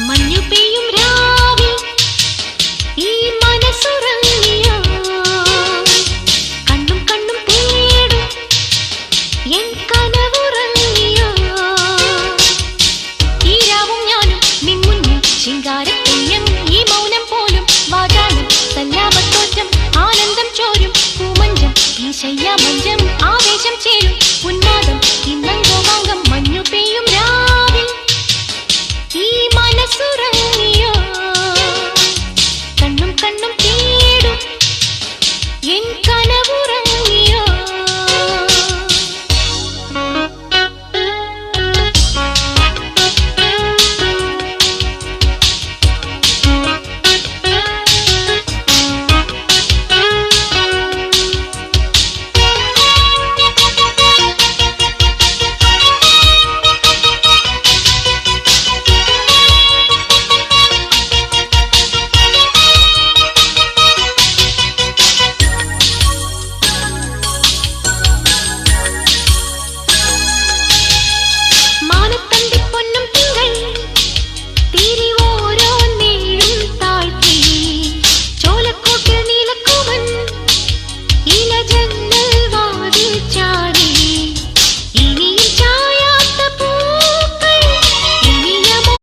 മഞ്ഞു പെയ്യും രാവിൽ ഈ മനസ്സുറങ്ങിയോ കണ്ണും കണ്ണും തേടും എൻ കനവുറങ്ങിയോ ഈ രാവും ഞാനും നിൻ മുന്നിൽ ശിങ്കാരത്തെയ്യം ഈ മൗനം പോലും വാചാലം സല്ലാപത്തോറ്റം ആനന്ദം ചോരും പൂമഞ്ചം ഈ ശയ്യാമഞ്ചം ആവേശം ചേരും ഉന്മാദം ഇന്നങ്കോമാങ്കം മഞ്ഞു പെയ്യും രാവിൽ ഈ മനസ്സുറ